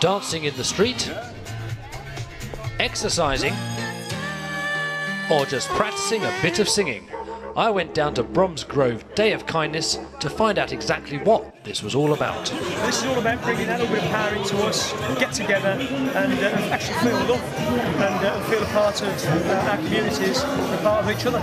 dancing in the street, exercising, or just practicing a bit of singing. I went down to Bromsgrove Day of Kindness to find out exactly what this was all about. This is all about bringing that little bit of power into us, get together and actually feel love and feel a part of our communities and a part of each other.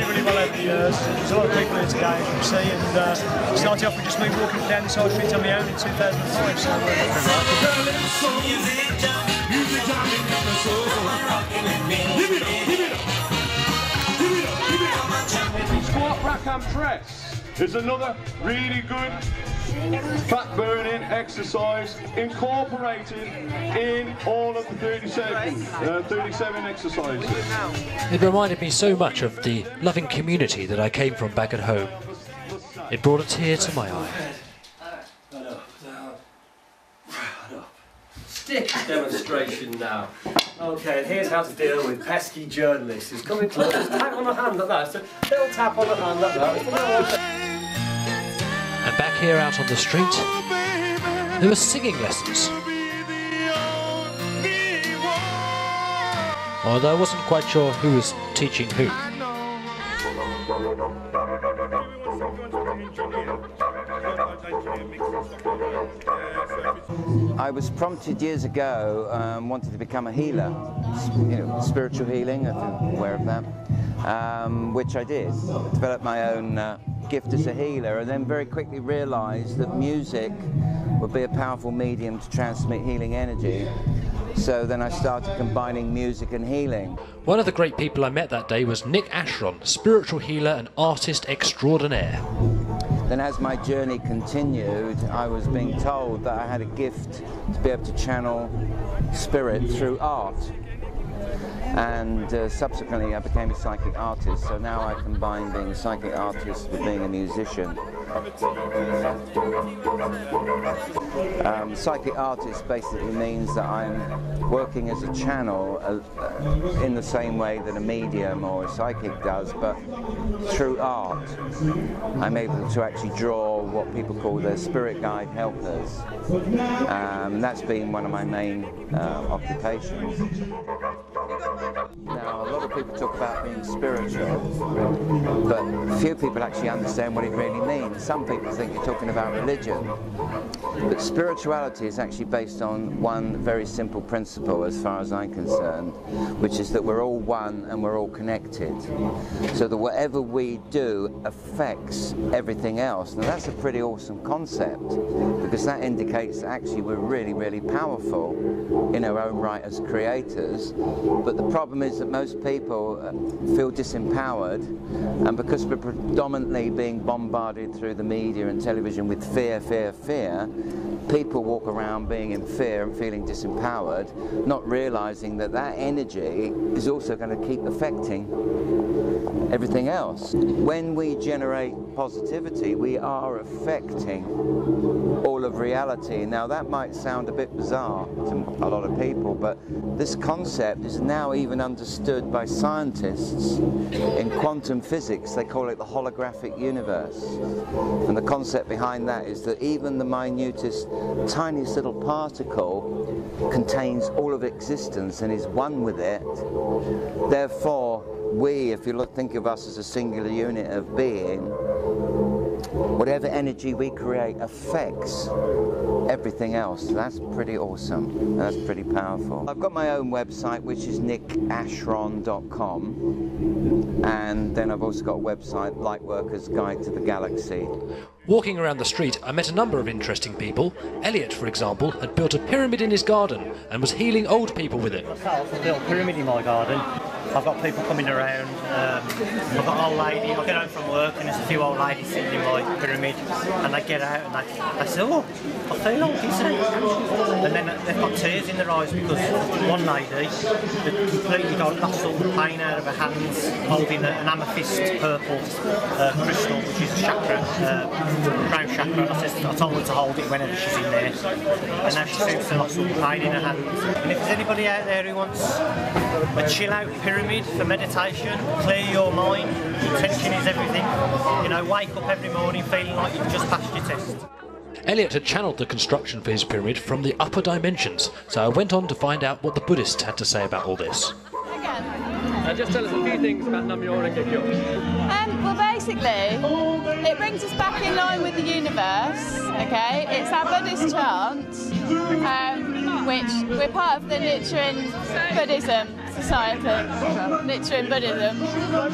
Really well over the years. There's a lot of people here today, as you can see, and started off with just me walking down this high street on my own in 2005. Squat, rack and press is another really good fat burning exercise incorporated in all of the 37 exercises. It reminded me so much of the loving community that I came from back at home. It brought a tear to my eye. Stick demonstration now. Okay, here's how to deal with pesky journalists who's coming close. Just tap on the hand like that. So little tap on the hand like that. And back here out on the street, there were singing lessons. Although I wasn't quite sure who was teaching who. I was prompted years ago, wanted to become a healer, spiritual healing, if you're aware of that, which I did. Developed my own gift as a healer, and then very quickly realised that music would be a powerful medium to transmit healing energy. So then I started combining music and healing. One of the great people I met that day was Nick Ashron, spiritual healer and artist extraordinaire. Then as my journey continued, I was being told that I had a gift to be able to channel spirit through art. And subsequently I became a psychic artist, so now I combine being a psychic artist with being a musician. Psychic artist basically means that I'm working as a channel in the same way that a medium or a psychic does, but through art. I'm able to actually draw what people call their spirit guide helpers. That's been one of my main occupations. Now, a lot of people talk about being spiritual, but few people actually understand what it really means. Some people think you're talking about religion, but spirituality is actually based on one very simple principle, as far as I'm concerned, which is that we're all one and we're all connected, so that whatever we do affects everything else. Now, that's a pretty awesome concept, because that indicates that actually we're really, really powerful in our own right as creators. But the problem is that most people feel disempowered, and because we're predominantly being bombarded through the media and television with fear, fear, fear, people walk around being in fear and feeling disempowered, not realizing that that energy is also going to keep affecting everything else. When we generate positivity, we are affecting all of reality. Now, that might sound a bit bizarre to a lot of people, but this concept is now even understood by scientists in quantum physics. They call it the holographic universe. And the concept behind that is that even the minutest, tiniest little particle contains all of existence and is one with it. Therefore, we, if you think of us as a singular unit of being, whatever energy we create affects everything else. That's pretty awesome. That's pretty powerful. I've got my own website, which is nickashron.com, and then I've also got a website, Lightworkers Guide to the Galaxy. Walking around the street, I met a number of interesting people. Elliot, for example, had built a pyramid in his garden and was healing old people with it. Myself, I've built a pyramid in my garden. I've got people coming around. I've got an old lady. I get home from work and there's a few old ladies sitting in my pyramid, and they get out and they say, "Oh, I feel old," you say. And then they've got tears in their eyes because one lady had completely lost all the pain out of her hands, holding an amethyst purple crystal, which is a chakra, crown chakra. I told her to hold it whenever she's in there, and now she seems to have lost all the pain in her hands. And if there's anybody out there who wants a chill out pyramid pyramid for meditation, clear your mind, intention is everything. You know, wake up every morning feeling like you've just passed your test. Elliot had channeled the construction for his pyramid from the upper dimensions, so I went on to find out what the Buddhists had to say about all this. Just tell us a few things about Nam-myoho Renge-kyo. Well, basically, it brings us back in line with the universe, okay? It's our Buddhist chant, which we're part of the Nichiren Buddhism Society, Nichiren Buddhism,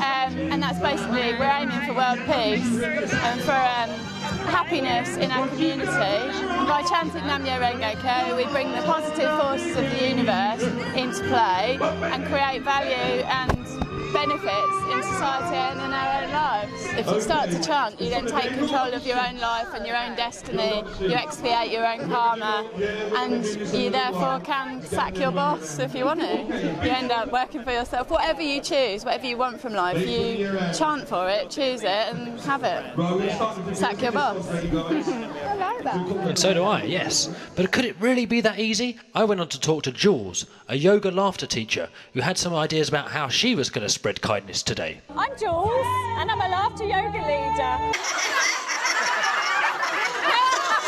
and that's basically, we're aiming for world peace and for happiness in our community. And by chanting Nam-myoho Renge-kyo, we bring the positive forces of the universe into play and create value and benefits in society and in our own lives. If you start to chant, you then take control of your own life and your own destiny, you expiate your own karma, and you therefore can sack your boss if you want to. You end up working for yourself. Whatever you choose, whatever you want from life, you chant for it, choose it and have it. Sack your boss. I like that. And so do I, yes. But could it really be that easy? I went on to talk to Jules, a yoga laughter teacher, who had some ideas about how she was going to spread kindness today. I'm Jules, and I'm a laughter yoga leader.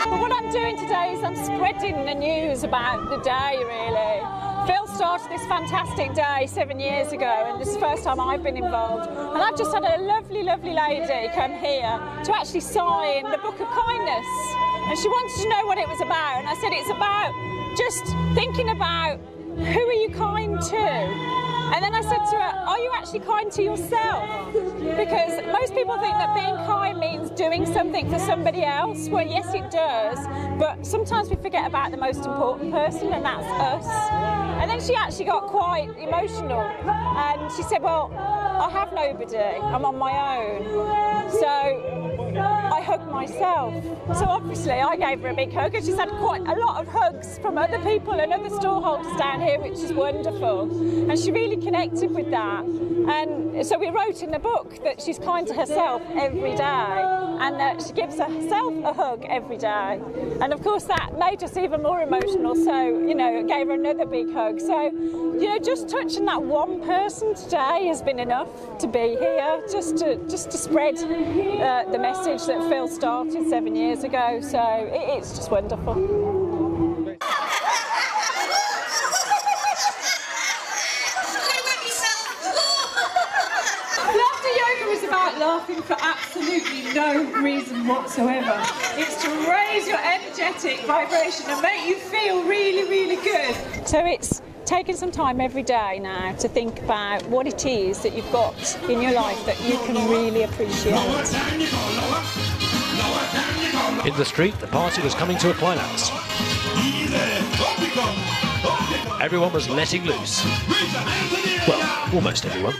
But what I'm doing today is I'm spreading the news about the day, really. Phil started this fantastic day 7 years ago, and this is the first time I've been involved. And I've just had a lovely, lovely lady come here to actually sign the Book of Kindness. And she wanted to know what it was about, and I said it's about just thinking about who are you kind to? And then I said to her, are you actually kind to yourself? Because most people think that being kind means doing something for somebody else. Well, yes, it does, but sometimes we forget about the most important person, and that's us. And then she actually got quite emotional, and she said, well, I have nobody, I'm on my own. So I hugged myself. So obviously I gave her a big hug, and she's had quite a lot of hugs from other people and other stallholders down here, which is wonderful. And she really connected with that. And so we wrote in the book that she's kind to herself every day, and that she gives herself a hug every day. And of course that made us even more emotional, so, you know, it gave her another big hug. So, you know, just touching that one person today has been enough to be here, just to spread the message that Phil started 7 years ago. So it's just wonderful. About laughing for absolutely no reason whatsoever. It's to raise your energetic vibration and make you feel really, really good. So it's taking some time every day now to think about what it is that you've got in your life that you can really appreciate. In the street, the party was coming to a climax. Everyone was letting loose. Well, almost everyone.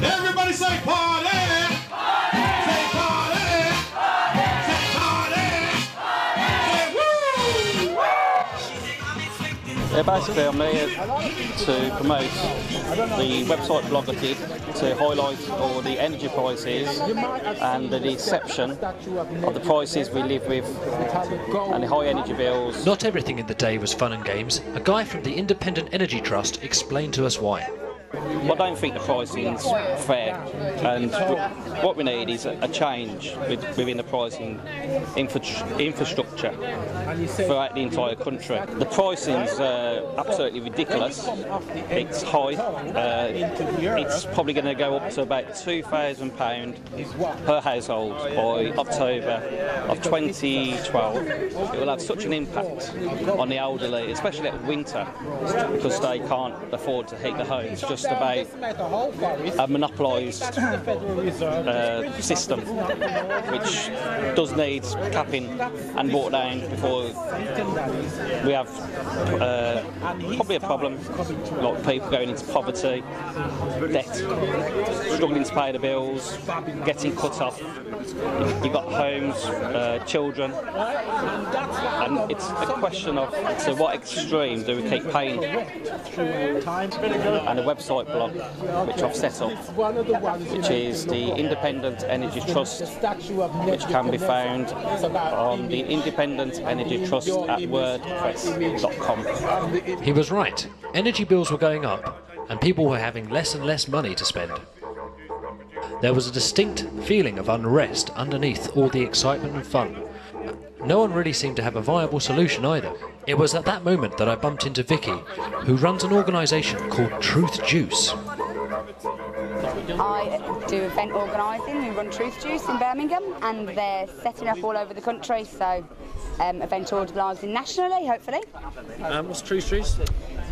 Everybody say party! Party! Say party! Party! Say party! Say woo! Yeah, basically I'm here to promote the website blog I did to highlight all the energy prices and the deception of the prices we live with and the high energy bills. Not everything in the day was fun and games. A guy from the Independent Energy Trust explained to us why. I don't think the pricing is fair, and what we need is a change within the pricing infrastructure throughout the entire country. The pricing's absolutely ridiculous. It's high. It's probably going to go up to about £2,000 per household by October of 2012. It will have such an impact on the elderly, especially at winter, because they can't afford to heat the homes. Just about a monopolised system, which does need capping and brought down before we have probably a problem, like people going into poverty, debt, struggling to pay the bills, getting cut off. You've got homes, children, and it's a question of to what extreme do we keep paying? And the website blog which I've set up, which is the Independent Energy Trust, which can be found on the Independent Energy Trust at wordpress.com. He was right. Energy bills were going up, and people were having less and less money to spend. There was a distinct feeling of unrest underneath all the excitement and fun. No one really seemed to have a viable solution either. It was at that moment that I bumped into Vicky, who runs an organisation called Truth Juice. I do event organising. We run Truth Juice in Birmingham, and they're setting up all over the country, so event organising nationally, hopefully. What's Truth Juice?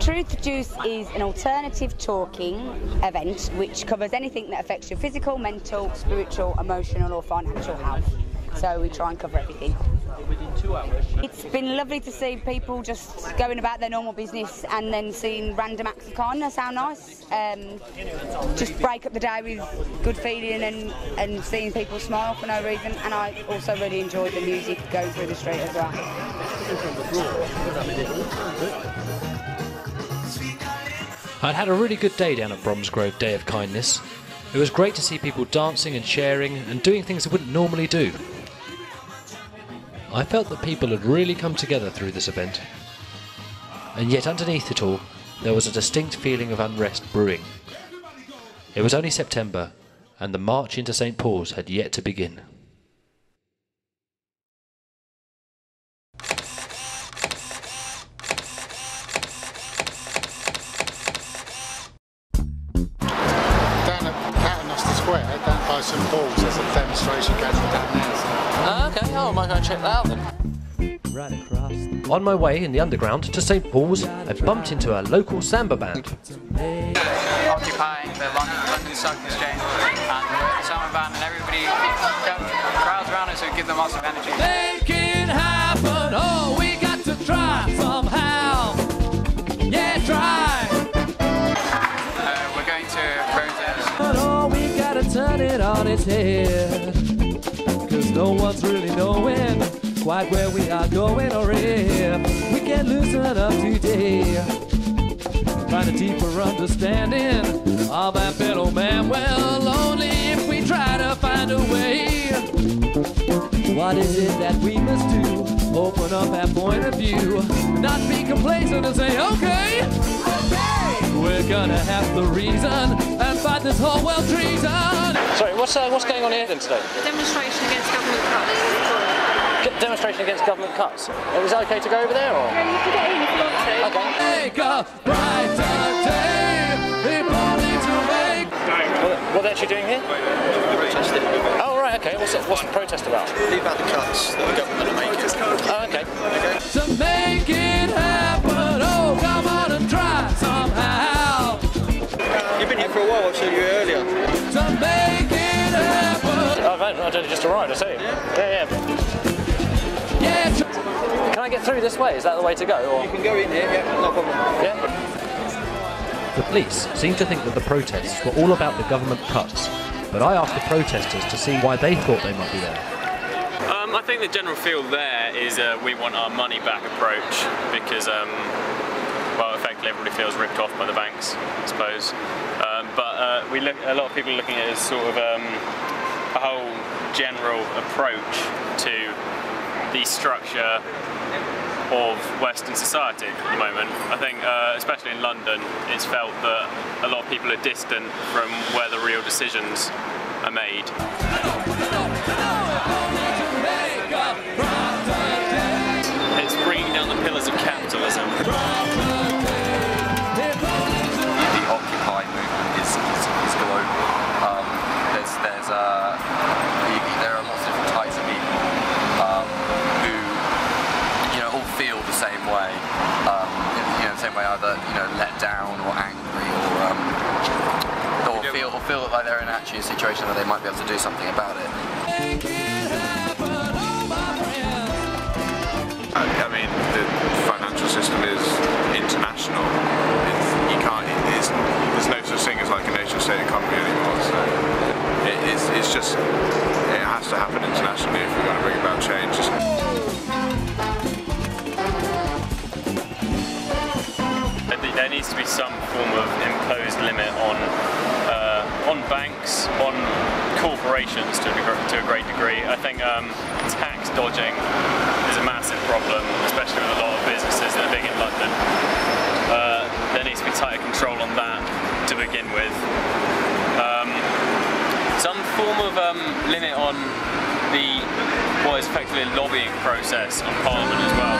Truth Juice is an alternative talking event which covers anything that affects your physical, mental, spiritual, emotional or financial health. So we try and cover everything. It's been lovely to see people just going about their normal business and then seeing random acts of kindness. How nice. Just break up the day with good feeling and seeing people smile for no reason. And I also really enjoyed the music going through the street as well. I'd had a really good day down at Bromsgrove Day of Kindness. It was great to see people dancing and sharing and doing things they wouldn't normally do. I felt that people had really come together through this event. And yet underneath it all, there was a distinct feeling of unrest brewing. It was only September, and the march into St. Paul's had yet to begin. Down by St Paul's, there's a demonstration going on down there. Okay, I might go and check that out then. Right across. On my way in the underground to St Paul's, I bumped into a local samba band. Occupying the London Stock Exchange, and the samba band, and everybody crowds around us who give them lots of energy. Make it happen, oh, we got to try somehow. Yeah, try. We're going to protest. But oh, we gotta turn it on its head, 'cause no one's really knowing quite where we are going or if we can loosen up today. Find a deeper understanding of that fellow man. Well, only if we try to find a way. What is it that we must do? Open up that point of view, not be complacent and say, okay, we're gonna have the reason and fight this whole world treason. Sorry, what's going on here then today? Demonstration against government cuts. Demonstration against government cuts. Is it okay to go over there or? Yeah, you can get in if you want to. Okay. Make a brighter day, people need to make. What are they actually doing here? Protesting. Oh right, okay. What's the protest about? Leave out the cuts that the government are making. Oh, okay. To make it happen, oh come on and try somehow. You've been here for a while, I saw you earlier. To make it happen. Oh, I only just arrived, I see. Yeah. Can I get through this way? Is that the way to go? Or? You can go in here, yeah, no problem. Yeah. The police seemed to think that the protests were all about the government cuts, but I asked the protesters to see why they thought they might be there. I think the general feel there is we want our money back approach because, well, effectively everybody feels ripped off by the banks, I suppose. But a lot of people are looking at it as sort of a whole general approach to the structure of Western society at the moment. I think, especially in London, it's felt that a lot of people are distant from where the real decisions are made. It's bringing down the pillars of capitalism. The Occupy movement is global. There are lots of different types of people who, all feel the same way. The same way either let down or angry or feel like they're in actually a situation that they might be able to do something about it. I mean, the financial system is international. There's no such thing as like a nation-state economy anymore. So it has to happen internationally if we're going to bring about change. There needs to be some form of imposed limit on banks, on corporations to a great degree. I think tax dodging is a massive problem, especially with a lot of businesses that are big in London. There needs to be tighter control on that to begin with. Some form of limit on what is effectively a lobbying process on Parliament as well.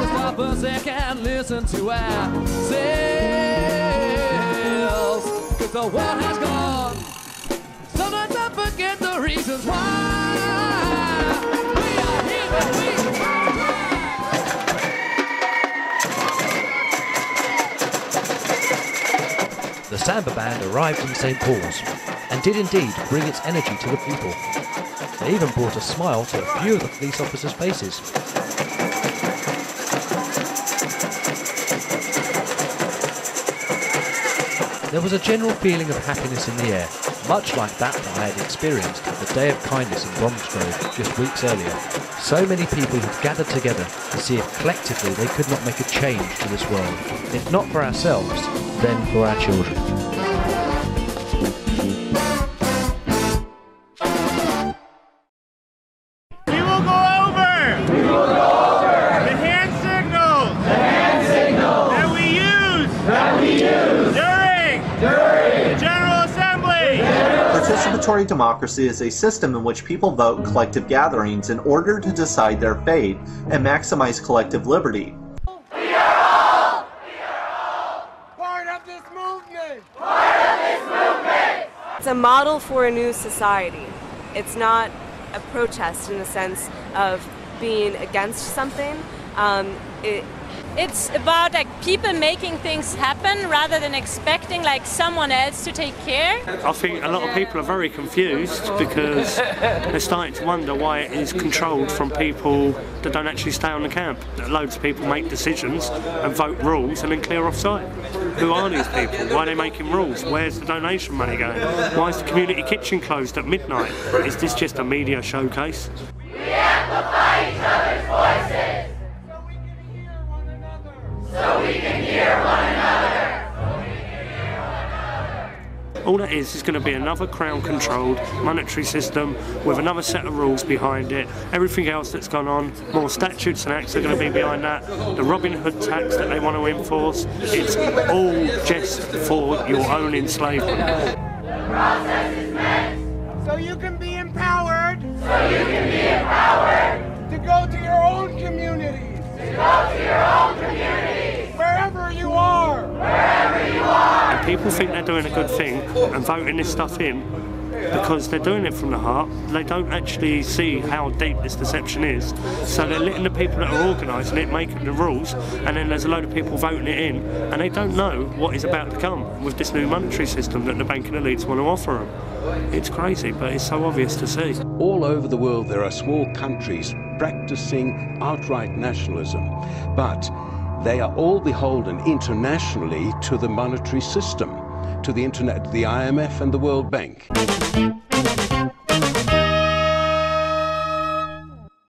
Stop a second, listen to ourselves, 'cause the world has gone. Sometimes I forget the reasons why we are here where we are. The Samba Band arrived in St Paul's and did indeed bring its energy to the people. They even brought a smile to a few of the police officers' faces. There was a general feeling of happiness in the air, much like that I had experienced at the Day of Kindness in Bromsgrove just weeks earlier. So many people had gathered together to see if collectively they could not make a change to this world. If not for ourselves, then for our children. We will go over. We will go over. The hand signals. The hand signals. That we use. That we use. During the General Assembly. Participatory democracy is a system in which people vote in collective gatherings in order to decide their fate and maximize collective liberty. We are all part of this movement. Part of this movement. It's a model for a new society. It's not a protest in the sense of being against something. It's about like people making things happen rather than expecting like someone else to take care. I think a lot of people are very confused because they're starting to wonder why it is controlled from people that don't actually stay on the camp. Loads of people make decisions and vote rules and then clear off site. Who are these people? Why are they making rules? Where's the donation money going? Why is the community kitchen closed at midnight? Is this just a media showcase? We amplify each other's voices. So we can hear one another. All that is going to be another Crown-controlled monetary system with another set of rules behind it. Everything else that's gone on, more statutes and acts are going to be behind that. The Robin Hood tax that they want to enforce, it's all just for your own enslavement. The process is meant so you can be empowered. So you can be empowered to go to your own communities. To go to your own communities. Wherever you are. Wherever you are. And people think they're doing a good thing and voting this stuff in because they're doing it from the heart. They don't actually see how deep this deception is. So they're letting the people that are organising it, making the rules, and then there's a load of people voting it in, and they don't know what is about to come with this new monetary system that the banking elites want to offer them. It's crazy, but it's so obvious to see. All over the world there are small countries practicing outright nationalism, but they are all beholden internationally to the monetary system, to the internet, the IMF and the World Bank.